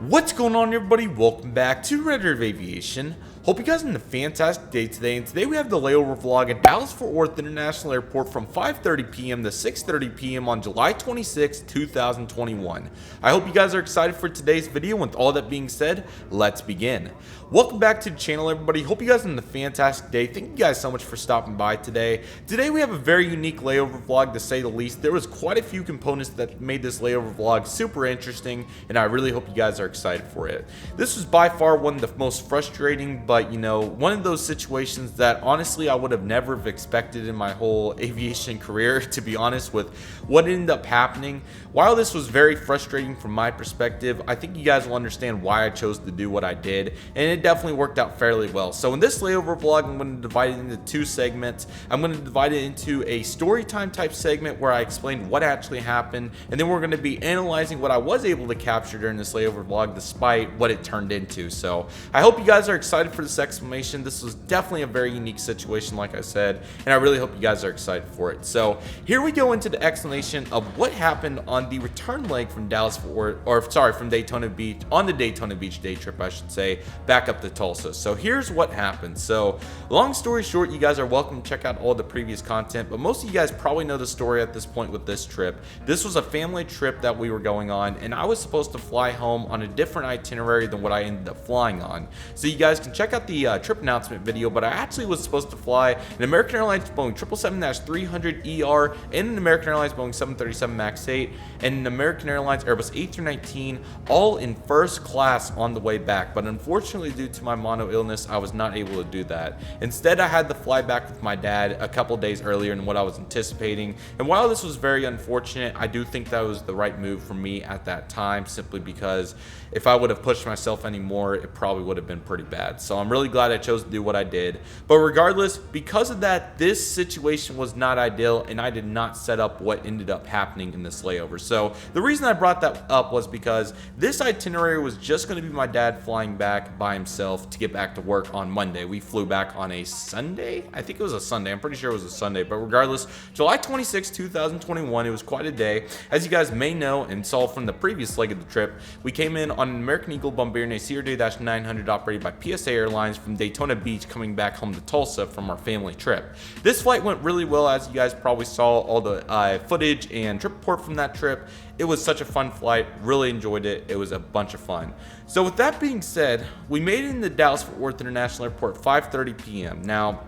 What's going on, everybody? Welcome back to Reddit Aviation. Hope you guys are having a fantastic day today, and today we have the layover vlog at Dallas-Fort Worth International Airport from 5:30 p.m. to 6:30 p.m. on July 26, 2021. I hope you guys are excited for today's video. With all that being said, let's begin. Welcome back to the channel, everybody. Hope you guys are having a fantastic day. Thank you guys so much for stopping by today. Today we have a very unique layover vlog, to say the least. There was quite a few components that made this layover vlog super interesting, and I really hope you guys are excited for it. This was by far one of the most frustrating, but one of those situations that honestly I would have never have expected in my whole aviation career, to be honest, with what ended up happening. While this was very frustrating from my perspective, I think you guys will understand why I chose to do what I did, and it definitely worked out fairly well. So in this layover vlog, I'm going to divide it into two segments. I'm going to divide it into a story time type segment where I explained what actually happened, and then we're going to be analyzing what I was able to capture during this layover vlog despite what it turned into. So I hope you guys are excited for this explanation. This was definitely a very unique situation, like I said, and I really hope you guys are excited for it. So here we go into the explanation of what happened on the return leg from from Daytona Beach, on the Daytona Beach day trip, I should say, back up to Tulsa. So here's what happened. So long story short, you guys are welcome to check out all the previous content, but most of you guys probably know the story at this point with this trip. This was a family trip that we were going on, and I was supposed to fly home on a different itinerary than what I ended up flying on. So you guys can check out the trip announcement video, but I actually was supposed to fly an American Airlines Boeing 777-300ER and an American Airlines Boeing 737 MAX 8 and an American Airlines Airbus A319, all in first class on the way back. But unfortunately, due to my mono illness, I was not able to do that. Instead, I had to fly back with my dad a couple days earlier than what I was anticipating. And while this was very unfortunate, I do think that was the right move for me at that time, simply because if I would have pushed myself anymore, it probably would have been pretty bad. So I'm really glad I chose to do what I did. But regardless, because of that, this situation was not ideal, and I did not set up what ended up happening in this layover. So the reason I brought that up was because this itinerary was just going to be my dad flying back by himself to get back to work on Monday. We flew back on a Sunday. I think it was a Sunday. I'm pretty sure it was a Sunday. But regardless, July 26, 2021, it was quite a day. As you guys may know and saw from the previous leg of the trip, we came in on an American Eagle Bombardier CRJ-900 operated by PSA Airlines from Daytona Beach, coming back home to Tulsa from our family trip. This flight went really well, as you guys probably saw all the footage and trip report from that trip. It was such a fun flight, really enjoyed it. It was a bunch of fun. So with that being said, we made it into Dallas-Fort Worth International Airport 5:30 p.m. Now,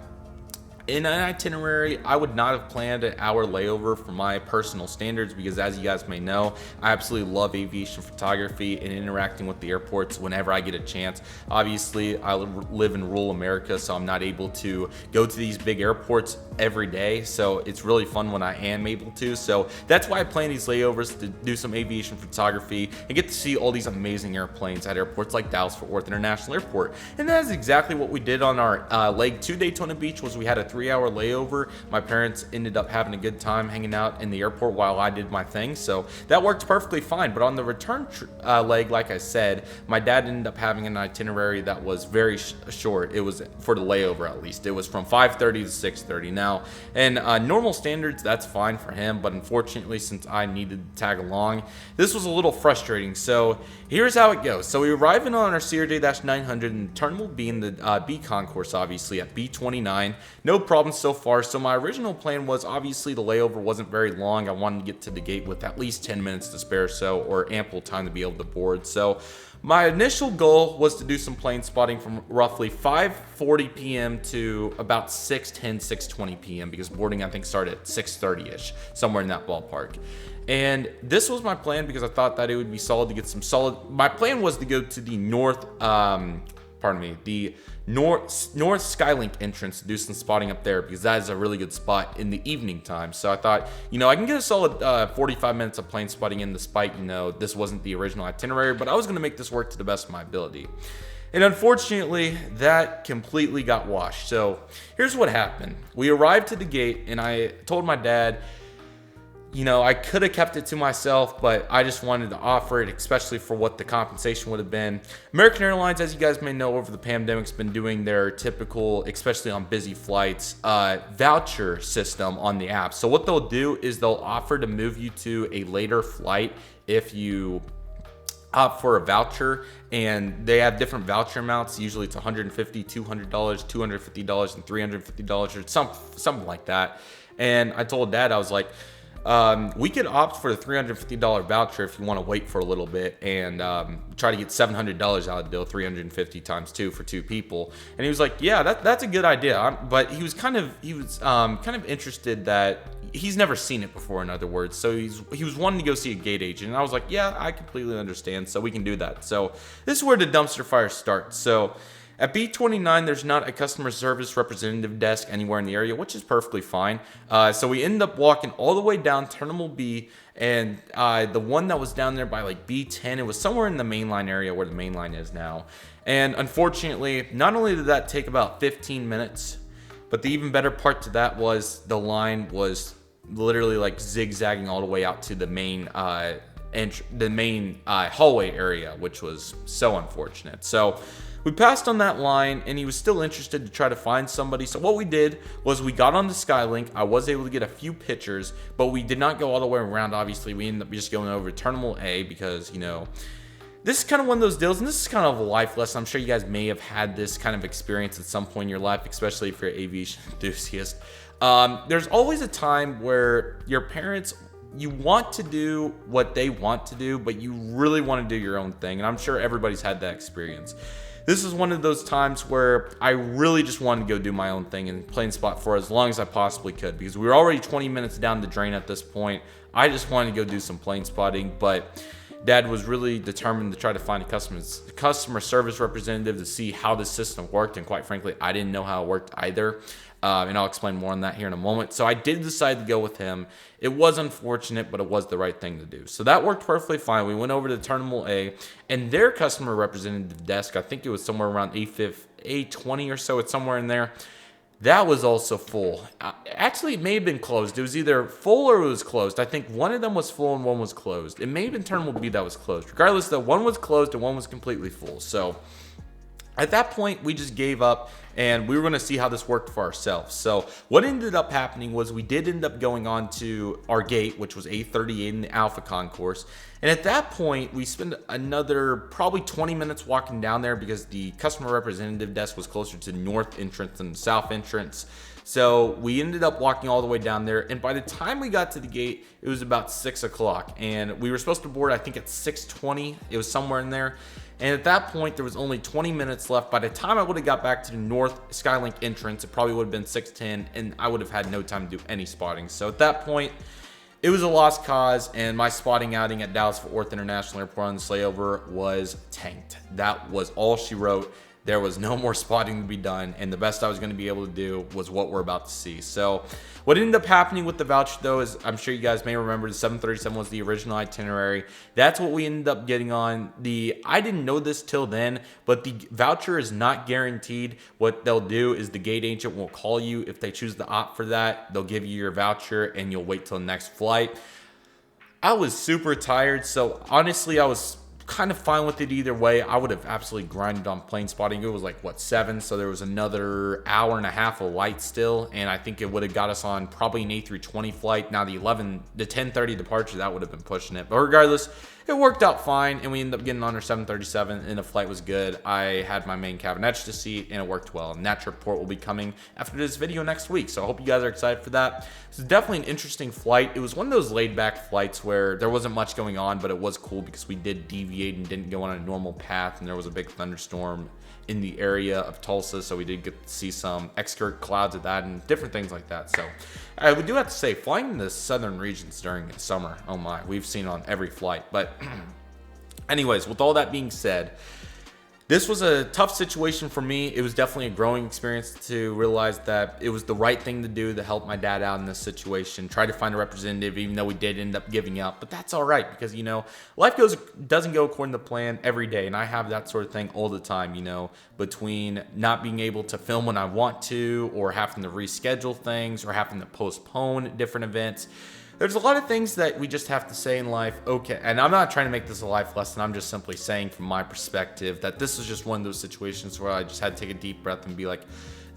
in an itinerary, I would not have planned an hour layover for my personal standards, because as you guys may know, I absolutely love aviation photography and interacting with the airports whenever I get a chance. Obviously, I live in rural America, so I'm not able to go to these big airports every day, so it's really fun when I am able to. So that's why I plan these layovers, to do some aviation photography and get to see all these amazing airplanes at airports like Dallas-Fort Worth International Airport. And that is exactly what we did on our leg to Daytona Beach. Was we had a 3-hour layover. My parents ended up having a good time hanging out in the airport while I did my thing, so that worked perfectly fine. But on the return leg, like I said, my dad ended up having an itinerary that was very short. It was, for the layover at least, it was from 5:30 to 6:30. Now, in normal standards, that's fine for him, but unfortunately, since I needed to tag along, this was a little frustrating. So here's how it goes. So we arrive in on our CRJ-900, and the turn will be in the B concourse, obviously, at B29. No problem so far. So my original plan was, obviously the layover wasn't very long. I wanted to get to the gate with at least 10 minutes to spare, or ample time to be able to board. So my initial goal was to do some plane spotting from roughly 5:40 p.m. to about 6:10, 6:20 p.m. because boarding, I think, started at 6:30-ish, somewhere in that ballpark. And this was my plan because I thought that it would be solid to get some solid. My plan was to go to the the North Skylink entrance to do some spotting up there, because that is a really good spot in the evening time. So I thought, I can get a solid 45 minutes of plane spotting in, despite, this wasn't the original itinerary, but I was going to make this work to the best of my ability. And unfortunately, that completely got washed. So here's what happened. We arrived to the gate, and I told my dad, I could have kept it to myself, but I just wanted to offer it, especially for what the compensation would have been. American Airlines, as you guys may know, over the pandemic's been doing their typical, especially on busy flights, voucher system on the app. So what they'll do is they'll offer to move you to a later flight if you opt for a voucher, and they have different voucher amounts. Usually it's $150, $200, $250, and $350, or something like that. And I told Dad, I was like, we could opt for the $350 voucher if you want to wait for a little bit and try to get $700 out of the deal, 350 times 2 for 2 people. And he was like, yeah, that's a good idea. But he was kind of interested that he's never seen it before, in other words. So he was wanting to go see a gate agent. And I was like, yeah, I completely understand. So we can do that. So this is where the dumpster fire starts. So at B29, there's not a customer service representative desk anywhere in the area, which is perfectly fine. So we ended up walking all the way down Terminal B, and the one that was down there by like B10, it was somewhere in the mainline area where the mainline is now. And unfortunately, not only did that take about 15 minutes, but the even better part to that was the line was literally like zigzagging all the way out to the main hallway area, which was so unfortunate. So we passed on that line, and he was still interested to try to find somebody. So what we did was we got on the Skylink. I was able to get a few pictures, but we did not go all the way around. Obviously, we ended up just going over Terminal A because, you know, this is kind of one of those deals, and this is kind of a life lesson. I'm sure you guys may have had this kind of experience at some point in your life, especially if you're an aviation enthusiast. There's always a time where your parents, you want to do what they want to do, but you really want to do your own thing. And I'm sure everybody's had that experience. This is one of those times where I really just wanted to go do my own thing and plane spot for as long as I possibly could, because we were already 20 minutes down the drain at this point. I just wanted to go do some plane spotting, but Dad was really determined to try to find a customer service representative to see how the system worked, and quite frankly, I didn't know how it worked either. And I'll explain more on that here in a moment. So I did decide to go with him. It was unfortunate, but it was the right thing to do. So that worked perfectly fine. We went over to Terminal A, and their customer representative desk, I think it was somewhere around A20 or so. It's somewhere in there. That was also full. Actually, it may have been closed. It was either full or it was closed. I think one of them was full and one was closed. It may have been Terminal B that was closed. Regardless, though, one was closed and one was completely full. So at that point, we just gave up, and we were going to see how this worked for ourselves. So what ended up happening was we did end up going on to our gate, which was A38 in the Alpha Concourse. And at that point, we spent another probably 20 minutes walking down there because the customer representative desk was closer to the north entrance than the south entrance. So we ended up walking all the way down there, and by the time we got to the gate, it was about 6 o'clock, and we were supposed to board, I think, at 6:20. It was somewhere in there. And at that point, there was only 20 minutes left. By the time I would have got back to the north Skylink entrance, it probably would have been 6:10, and I would have had no time to do any spotting. So at that point, it was a lost cause, and my spotting outing at Dallas-Fort Worth International Airport on this layover was tanked. That was all she wrote. There was no more spotting to be done, and the best I was going to be able to do was what we're about to see. So what ended up happening with the voucher, though, is I'm sure you guys may remember the 737 was the original itinerary. That's what we ended up getting on. I didn't know this till then, but the voucher is not guaranteed. What they'll do is the gate agent will call you. If they choose to opt for that, they'll give you your voucher, and you'll wait till the next flight. I was super tired, so honestly, I was kind of fine with it either way. I would have absolutely grinded on plane spotting. It was like, 7? So there was another hour and a half of light still, and I think it would have got us on probably an A320 flight. Now the 10:30 departure, that would have been pushing it. But regardless, it worked out fine, and we ended up getting on our 737, and the flight was good. I had my main cabin extra seat, and it worked well. And that report will be coming after this video next week, so I hope you guys are excited for that. It's definitely an interesting flight. It was one of those laid-back flights where there wasn't much going on, but it was cool because we did deviate and didn't go on a normal path, and there was a big thunderstorm in the area of Tulsa, so we did get to see some skirt clouds of that and different things like that. So we do have to say, flying in the southern regions during the summer, oh my, we've seen on every flight. But anyways, with all that being said, this was a tough situation for me. It was definitely a growing experience to realize that it was the right thing to do to help my dad out in this situation. Try to find a representative, even though we did end up giving up. But that's all right, because, you know, life doesn't go according to plan every day. And I have that sort of thing all the time, you know, between not being able to film when I want to, or having to reschedule things, or having to postpone different events. There's a lot of things that we just have to say in life, okay, and I'm not trying to make this a life lesson, I'm just simply saying from my perspective that this is just one of those situations where I just had to take a deep breath and be like,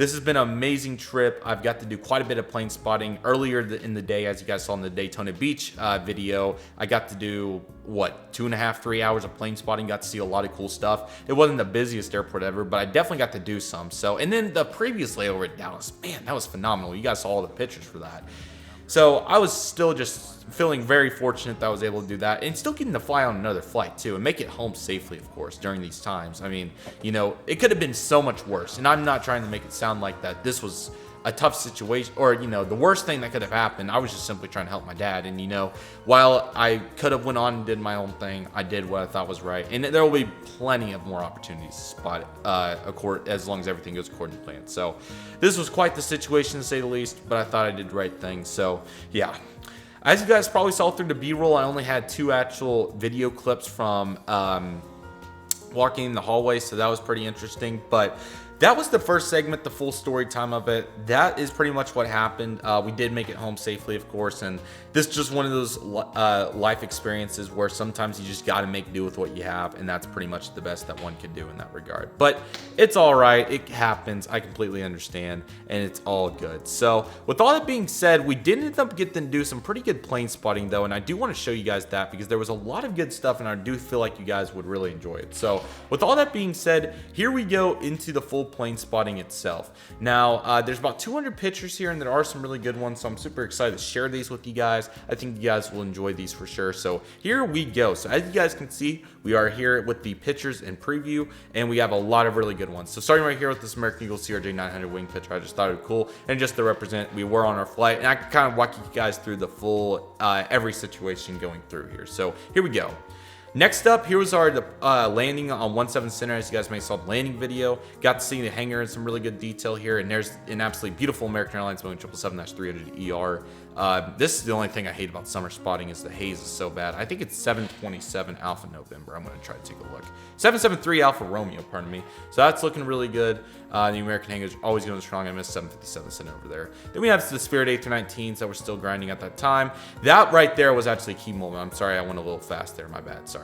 This has been an amazing trip. I've got to do quite a bit of plane spotting earlier in the day, as you guys saw in the Daytona Beach video. I got to do, what, 2.5, 3 hours of plane spotting. Got to see a lot of cool stuff. It wasn't the busiest airport ever, but I definitely got to do some. So, and then the previous layover at Dallas, man, that was phenomenal. You guys saw all the pictures for that. So I was still just feeling very fortunate that I was able to do that, and still getting to fly on another flight too, and make it home safely, of course, during these times. I mean, you know, it could have been so much worse, and I'm not trying to make it sound like that this was a tough situation, or, you know, the worst thing that could have happened. I was just simply trying to help my dad, and, you know, while I could have went on and did my own thing, I did what I thought was right, and there will be plenty of more opportunities to spot it, as long as everything goes according to plan. So this was quite the situation, to say the least, but I thought I did the right thing. So yeah, as you guys probably saw through the B-roll, I only had 2 actual video clips from walking in the hallway, so that was pretty interesting. But that was the first segment, the full story time of it. That is pretty much what happened. We did make it home safely, of course, and this is just one of those life experiences where sometimes you just got to make do with what you have, and that's pretty much the best that one could do in that regard. But it's all right. It happens. I completely understand, and it's all good. So with all that being said, we did end up getting to do some pretty good plane spotting, though, and I do want to show you guys that because there was a lot of good stuff, and I do feel like you guys would really enjoy it. So with all that being said, here we go into the full plane spotting itself. Now, there's about 200 pictures here, and there are some really good ones, so I'm super excited to share these with you guys. I think you guys will enjoy these for sure. So here we go. So as you guys can see, we are here with the pictures and preview, and we have a lot of really good ones. So starting right here with this American Eagle CRJ 900 wing picture, I just thought it was cool, and just to represent, we were on our flight, and I can kind of walk you guys through the full every situation going through here. So here we go. Next up, here was our landing on 17 Center. As you guys may saw the landing video, got to see the hangar in some really good detail here, and there's an absolutely beautiful American Airlines Boeing 777-300ER. This is the only thing I hate about summer spotting is the haze is so bad. I think it's 727 Alpha November. I'm going to try to take a look. 773 Alpha Romeo, pardon me. So that's looking really good. The American hangar is always going strong. I missed 757 sitting over there. Then we have the Spirit A319s that were still grinding at that time. That right there was actually a key moment. I'm sorry, I went a little fast there. My bad. Sorry.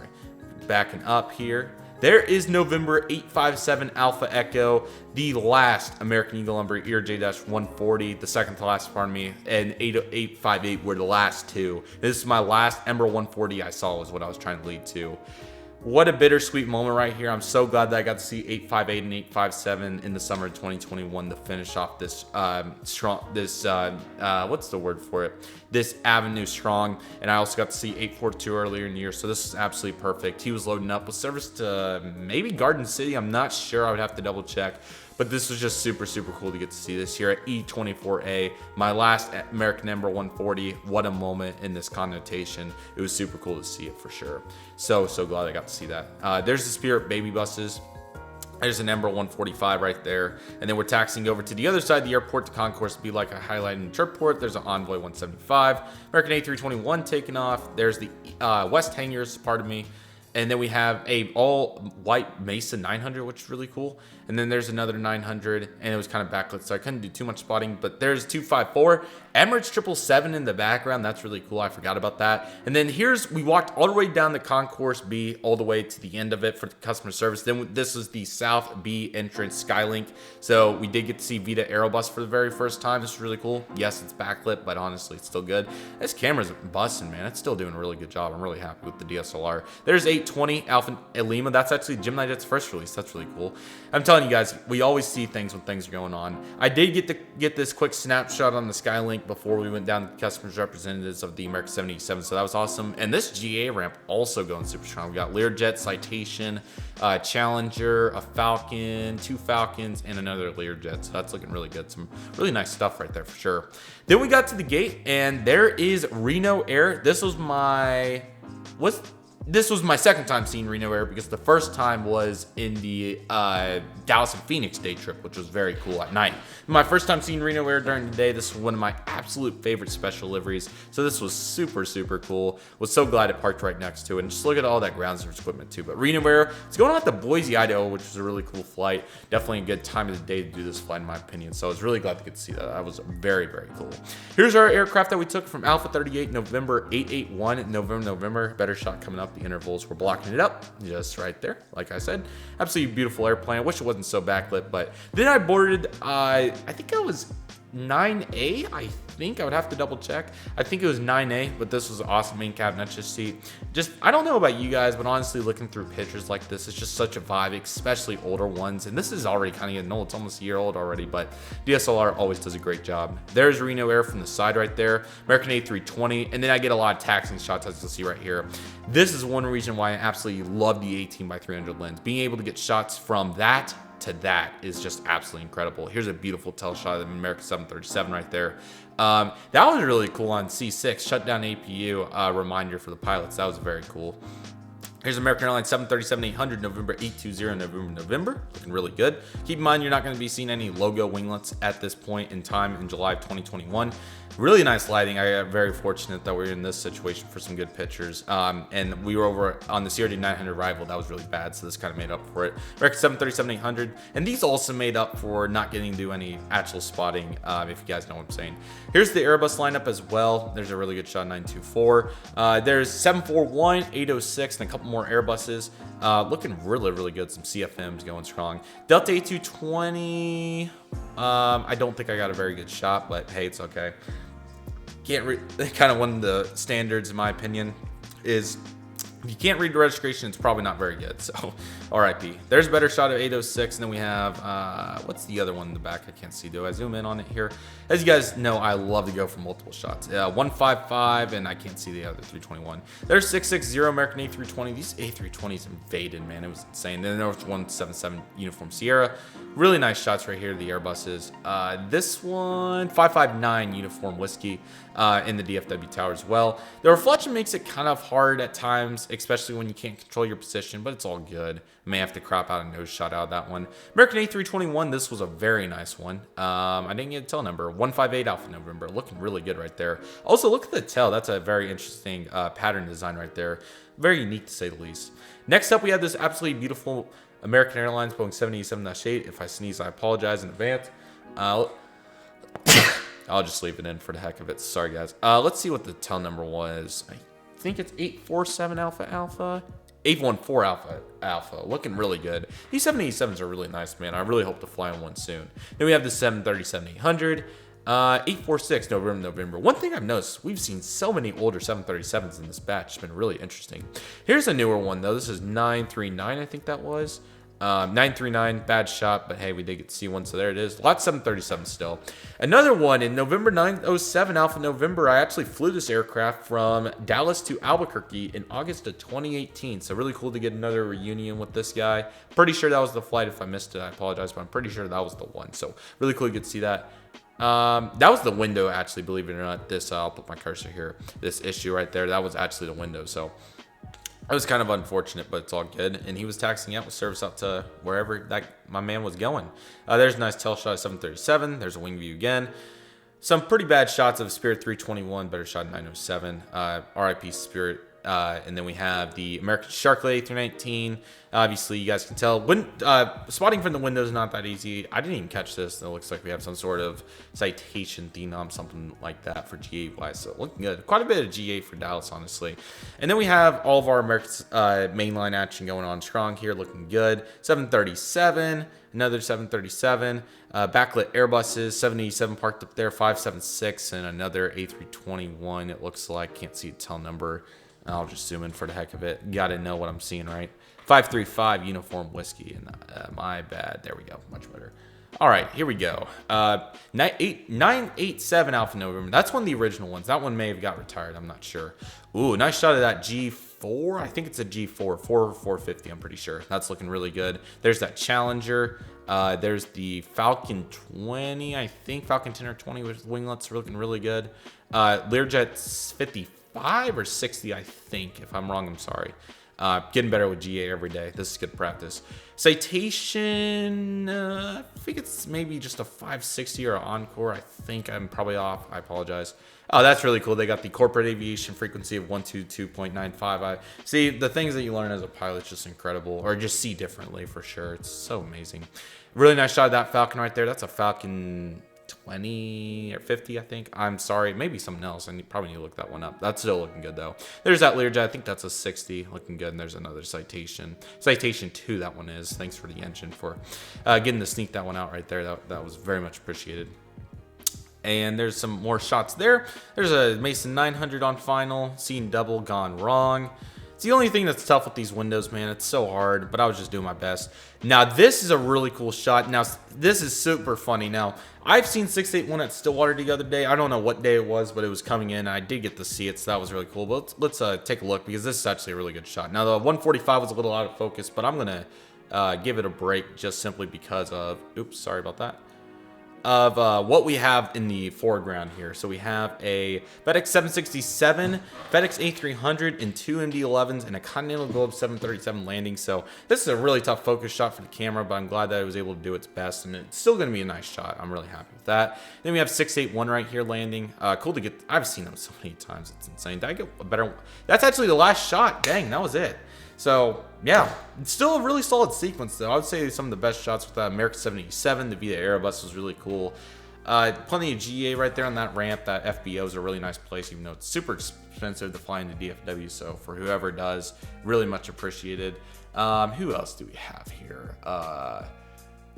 Backing up here. There is November 857 Alpha Echo, the last American Eagle number ERJ-140, the second to last, pardon me, and 858 were the last two. This is my last Ember 140 I saw, is what I was trying to lead to. What a bittersweet moment right here. I'm so glad that I got to see 858 and 857 in the summer of 2021 to finish off this what's the word for it? This avenue strong. And I also got to see 842 earlier in the year, so this is absolutely perfect. He was loading up with service to maybe Garden City. I'm not sure. I would have to double check. But this was just super, super cool to get to see this here at E24A. My last American Ember 140. What a moment in this connotation. It was super cool to see it for sure. So glad I got to see that. There's the Spirit baby buses. There's an Ember 145 right there. And then we're taxiing over to the other side of the airport. The concourse be like I highlighted in the trip port. There's an Envoy 175. American A321 taking off. There's the West Hangars, pardon me. And then we have a all white Mesa 900, which is really cool. And then there's another 900, and it was kind of backlit, so I couldn't do too much spotting. But there's 254, Emirates 777 in the background. That's really cool. I forgot about that. And then we walked all the way down the Concourse B, all the way to the end of it for customer service. Then this is the South B entrance Skylink. So we did get to see Vita Aerobus for the very first time. This is really cool. Yes, it's backlit, but honestly, it's still good. This camera's busting, man. It's still doing a really good job. I'm really happy with the DSLR. There's 820 Alpha Lima. That's actually Gemini Jet's first release. That's really cool. I'm telling you guys, we always see things when things are going on. I did get this quick snapshot on the Skylink before we went down to the customers representatives of the American 787, so that was awesome. And this GA ramp also going super strong. We got Learjet, Citation, Challenger, a Falcon, 2 Falcons, and another Learjet. So that's looking really good. Some really nice stuff right there for sure. Then we got to the gate, and there is Reno Air. This was my second time seeing Reno Air because the first time was in the Dallas and Phoenix day trip, which was very cool at night. My first time seeing Reno Air during the day. This was one of my absolute favorite special liveries. So this was super, super cool. Was so glad it parked right next to it. And just look at all that ground service equipment too. But Reno Air, it's going on at the Boise, Idaho, which was a really cool flight. Definitely a good time of the day to do this flight in my opinion. So I was really glad to get to see that. That was very, very cool. Here's our aircraft that we took from Alpha 38, November 881, November. Better shot coming up the intervals were blocking it up just right there. Like I said, absolutely beautiful airplane. I wish it wasn't so backlit, but then I boarded, I think I was 9A, I think. I would have to double check. I think it was 9A, but this was an awesome main cabin extra seat. Just, I don't know about you guys, but honestly, looking through pictures like this, it's just such a vibe, especially older ones. And this is already kind of getting old. It's almost a year old already, but DSLR always does a great job. There's Reno Air from the side right there, American A320, and then I get a lot of taxiing shots, as you'll see right here. This is one reason why I absolutely love the 18x300 lens. Being able to get shots from that to that is just absolutely incredible. Here's a beautiful tell shot of the American 737 right there. That was really cool on C6, shutdown APU reminder for the pilots. That was very cool. Here's American Airlines 737-800, November 820, November. Looking really good. Keep in mind, you're not going to be seeing any logo winglets at this point in time in July of 2021. Really nice lighting. I got very fortunate that we're in this situation for some good pictures. And we were over on the CRD 900 rival. That was really bad, so this kind of made up for it. American 737-800. And these also made up for not getting to do any actual spotting, if you guys know what I'm saying. Here's the Airbus lineup as well. There's a really good shot, 924. There's 741, 806, and a couple more Airbuses. Looking really, really good. Some CFMs going strong. Delta A220. I don't think I got a very good shot, but hey, it's okay. Can't read. Kind of one of the standards, in my opinion, is if you can't read the registration, it's probably not very good. So, RIP. There's a better shot of 806, and then we have what's the other one in the back? I can't see. Do I zoom in on it here? As you guys know, I love to go for multiple shots. 155, and I can't see the other 321. There's 660 American A320. These A320s invaded, man. It was insane. Then there was 177 Uniform Sierra. Really nice shots right here, the Airbuses. This one, 559 Uniform Whiskey in the DFW Tower as well. The reflection makes it kind of hard at times, especially when you can't control your position, but it's all good. May have to crop out a nose shot out of that one. American A321, this was a very nice one. I didn't get a tail number. 158 Alpha November, looking really good right there. Also, look at the tail. That's a very interesting pattern design right there. Very unique to say the least. Next up, we have this absolutely beautiful American Airlines Boeing 787-8. If I sneeze, I apologize in advance. I'll just leave it in for the heck of it. Sorry, guys. Let's see what the tail number was. I think it's 847 Alpha Alpha. 814 Alpha. Looking really good. These 787s are really nice, man. I really hope to fly on one soon. Then we have the 737-800. 846 November. One thing I've noticed, we've seen so many older 737s in this batch. It's been really interesting. Here's a newer one, though. This is 939, I think that was. 939, bad shot, but hey, we did get to see one, so there it is. Lot 737 still. Another one in November 907 Alpha November. I actually flew this aircraft from Dallas to Albuquerque in August of 2018, so really cool to get another reunion with this guy. Pretty sure that was the flight. If I missed it, I apologize, but I'm pretty sure that was the one, so really cool to get to see that. That was the window, actually, believe it or not. This, I'll put my cursor here. This issue right there, that was actually the window, so it was kind of unfortunate, but it's all good. And he was taxiing out with service out to wherever that my man was going. There's a nice tail shot of 737. There's a wing view again. Some pretty bad shots of Spirit 321. Better shot 907. RIP Spirit. And then we have the American Sharklet A319. Obviously, you guys can tell. Spotting from the window is not that easy. I didn't even catch this. It looks like we have some sort of citation denom, something like that for GA-wise. So looking good. Quite a bit of GA for Dallas, honestly. And then we have all of our American mainline action going on strong here. Looking good. 737. Another 737. Backlit Airbuses. 787 parked up there. 576. And another A321. It looks like. Can't see a tail number. I'll just zoom in for the heck of it. Got to know what I'm seeing, right? 535 Uniform Whiskey. And my bad. There we go. Much better. All right, here we go. 987 Alpha November. That's one of the original ones. That one may have got retired. I'm not sure. Ooh, nice shot of that G4. I think it's a G4. 450, I'm pretty sure. That's looking really good. There's that Challenger. There's the Falcon 20. I think Falcon 10 or 20 with winglets are looking really good. Learjet's 55 or 60, I think. If I'm wrong, I'm sorry. Getting better with GA every day. This is good practice. Citation, I think it's maybe just a 560 or an Encore. I think I'm probably off. I apologize. Oh, that's really cool. They got the corporate aviation frequency of 122.95. I see the things that you learn as a pilot is just incredible, or just see differently for sure. It's so amazing. Really nice shot of that Falcon right there. That's a Falcon 20 or 50, I think. I'm sorry, maybe something else. I probably need to look that one up. That's still looking good though. There's that Learjet. I think that's a 60, looking good. And there's another Citation 2. That one is. Thanks for the engine for getting to sneak that one out right there. That was very much appreciated. And there's some more shots there. There's a Mason 900 on final. Seen double, gone wrong. It's the only thing that's tough with these windows, man. It's so hard, but I was just doing my best. Now, this is a really cool shot. Now, this is super funny. Now, I've seen 681 at Stillwater the other day. I don't know what day it was, but it was coming in. I did get to see it, so that was really cool. But let's take a look, because this is actually a really good shot. Now, the 145 was a little out of focus, but I'm going to give it a break just simply because of, oops, sorry about that, of what we have in the foreground here. So we have a FedEx 767, FedEx A300, and 2 MD-11s, and a Continental Globe 737 landing. So this is a really tough focus shot for the camera, but I'm glad that it was able to do its best, and it's still going to be a nice shot. I'm really happy with that. Then we have 681 right here landing. Cool to get. I've seen them so many times. It's insane. Did I get a better one? That's actually the last shot. Dang, that was it. So, yeah, it's still a really solid sequence, though. I would say some of the best shots with that American 77, the Vita Airbus was really cool. Plenty of GA right there on that ramp. That FBO is a really nice place, even though it's super expensive to fly into DFW. So, for whoever does, really much appreciated. Who else do we have here?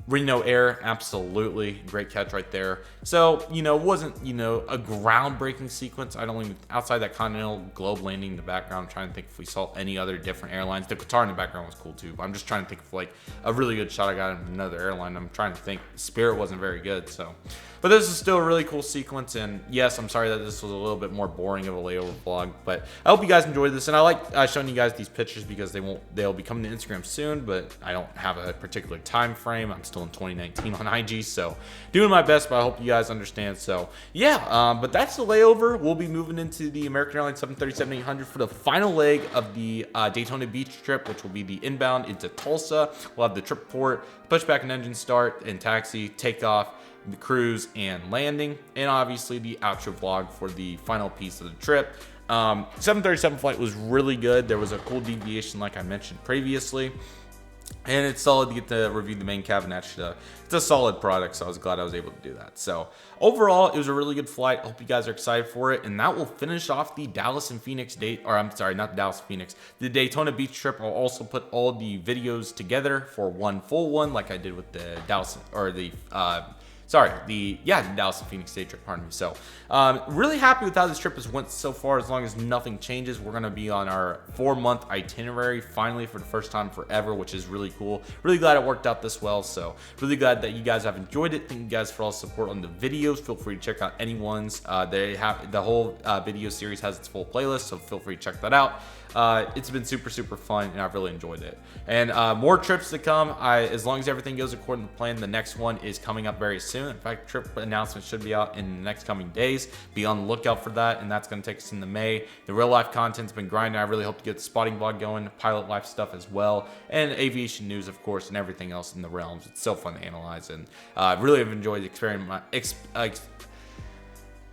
Reno Air, absolutely great catch right there. So, you know, it wasn't, you know, a groundbreaking sequence. I don't even, outside that Continental Globe landing in the background, I'm trying to think if we saw any other different airlines. The Qatar in the background was cool too, but I'm just trying to think of like a really good shot I got in another airline. I'm trying to think. Spirit wasn't very good, so. But this is still a really cool sequence, and yes, I'm sorry that this was a little bit more boring of a layover vlog, but I hope you guys enjoyed this, and I like showing you guys these pictures because they'll be coming to Instagram soon, but I don't have a particular time frame. I'm still in 2019 on IG, so doing my best, but I hope you guys understand. So yeah, but that's the layover. We'll be moving into the American Airlines 737-800 for the final leg of the Daytona Beach trip, which will be the inbound into Tulsa. We'll have the trip port, pushback and engine start, and taxi, takeoff, the cruise, and landing, and obviously the outro vlog for the final piece of the trip. 737 flight was really good. There was a cool deviation like I mentioned previously, and it's solid to get to review the main cabin. Actually, it's a solid product, so I was glad I was able to do that. So overall, it was a really good flight. I hope you guys are excited for it, and that will finish off the Dallas and Phoenix date, or I'm sorry, not Dallas, Phoenix, the Daytona Beach trip. I'll also put all the videos together for one full one, like I did with the Dallas, or the Dallas and Phoenix day trip, pardon me. So, really happy with how this trip has went so far. As long as nothing changes, we're going to be on our 4-month itinerary finally for the first time forever, which is really cool. Really glad it worked out this well. So, really glad that you guys have enjoyed it. Thank you guys for all the support on the videos. Feel free to check out anyone's. They have the whole video series has its full playlist, so feel free to check that out. It's been super fun, and I've really enjoyed it. And more trips to come. As long as everything goes according to plan, the next one is coming up very soon. In fact, trip announcement should be out in the next coming days. Be on the lookout for that, and that's going to take us into May. The real life content's been grinding. I really hope to get the spotting vlog going, pilot life stuff as well, and aviation news, of course, and everything else in the realms. It's so fun to analyze, and really have enjoyed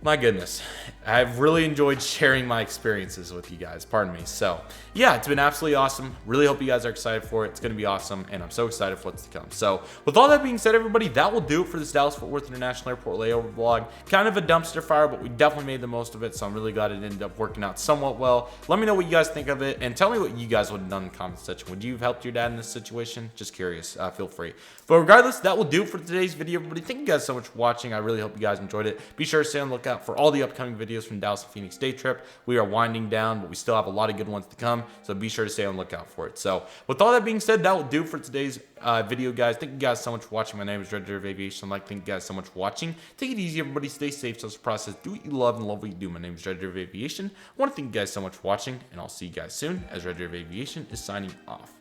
my goodness, I've really enjoyed sharing my experiences with you guys, pardon me. So yeah, it's been absolutely awesome. Really hope you guys are excited for it. It's going to be awesome, and I'm so excited for what's to come. So with all that being said, everybody, that will do it for this Dallas-Fort Worth International Airport layover vlog. Kind of a dumpster fire, but we definitely made the most of it, so I'm really glad it ended up working out somewhat well. Let me know what you guys think of it, and tell me what you guys would have done in the comment section. Would you have helped your dad in this situation? Just curious. Feel free. But regardless, that will do it for today's video, everybody. Thank you guys so much for watching. I really hope you guys enjoyed it. Be sure to stay on the lookout for all the upcoming videos from Dallas and Phoenix day trip. We are winding down, but we still have a lot of good ones to come, so be sure to stay on the lookout for it. So with all that being said, that will do it for today's video, guys. Thank you guys so much for watching. My name is Red Deer Aviation. Thank you guys so much for watching. Take it easy, everybody. Stay safe, social process. Do what you love and love what you do. My name is Red Deer Aviation. I want to thank you guys so much for watching, and I'll see you guys soon as Red Deer Aviation is signing off.